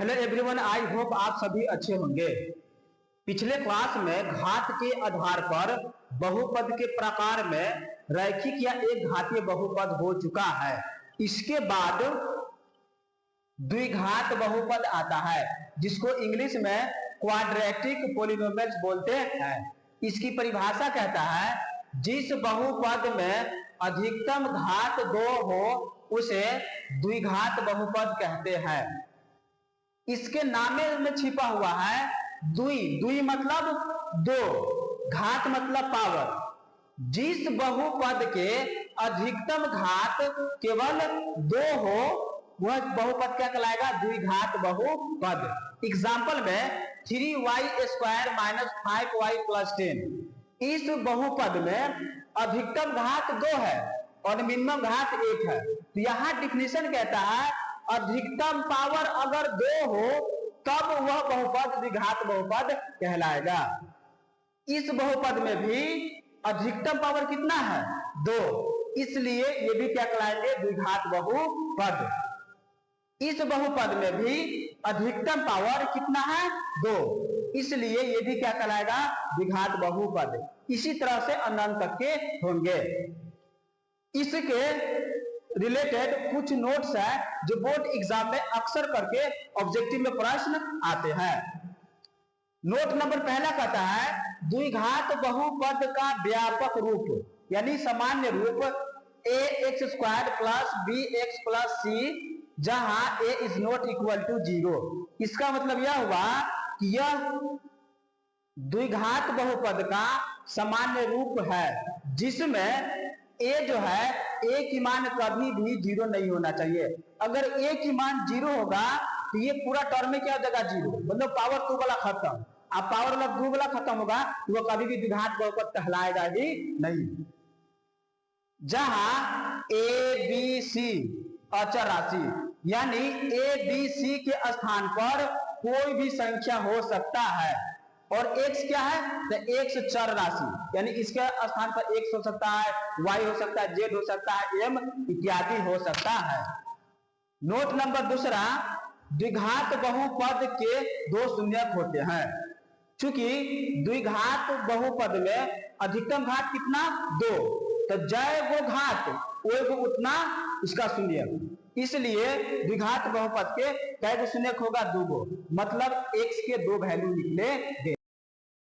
Hello everyone, I hope आप सभी अच्छे होंगे। पिछले क्लास में घात के आधार पर बहुपद के प्रकार में रैखिक या एक घातीय बहुपद हो चुका है। इसके बाद द्विघात बहुपद आता है जिसको इंग्लिश में क्वाड्रेटिक पॉलिनोमियल्स बोलते हैं। इसकी परिभाषा कहता है जिस बहुपद में अधिकतम घात 2 हो उसे द्विघात बहुपद कहते हैं। इसके नामे में छिपा हुआ है द्वि। द्वि मतलब दो, घात मतलब पावर। जिस बहुपद के अधिकतम घात केवल 2 हो वह बहुपद क्या कहलाएगा? द्विघात बहुपद। एग्जाम्पल में 3y² - 5y + 10, इस बहुपद में अधिकतम घात 2 है और मिनिमम घात 1 है। तो यहां डिफिनेशन कहता है अधिकतम पावर अगर 2 हो तब वह बहुपद द्विघात बहुपद कहलाएगा। इस बहुपद में भी अधिकतम पावर कितना है? 2, इसलिए ये भी क्या कहलाएंगे? द्विघात बहुपद। इस बहुपद में भी अधिकतम पावर कितना है? 2, इसलिए ये भी क्या कहलाएगा? द्विघात बहुपद। इसी तरह से अनंत तक के होंगे। इसके रिलेटेड कुछ नोट्स है जो बोर्ड एग्जाम में अक्सर करके ऑब्जेक्टिव में प्रश्न आते हैं। नोट नंबर पहला कहता है द्विघात बहुपद का व्यापक रूप यानी सामान्य रूप ax² + bx + c जहां a is not equal to 0। इसका मतलब यह हुआ कि यह द्विघात बहुपद का सामान्य रूप है जिसमें a जो है a की मान कभी भी 0 नहीं होना चाहिए। अगर a की मान 0 होगा तो ये पूरा टर्म में क्या हो जाएगा? 0, मतलब पावर 2 वाला खत्म। अब पावर मतलब 2 वाला खत्म होगा तो वो कभी भी द्विघात बहुपद कहलाएगा ही नहीं। जहां a b c अचर राशि यानी a b c के स्थान पर कोई भी संख्या हो सकता है और x क्या है? तो x चर राशि यानी इसके स्थान पर x हो सकता है, y हो सकता है, z हो सकता है, m इत्यादि हो सकता है। नोट नंबर दूसरा, द्विघात बहुपद के 2 शून्यक होते हैं। चूंकि द्विघात बहुपद में अधिकतम घात कितना? 2, तो जय वो घात वो उतना उसका शून्यक। इसलिए द्विघात बहुपद के कै गो शून्यक होगा? 2 गो, मतलब x के 2 वैल्यू निकले।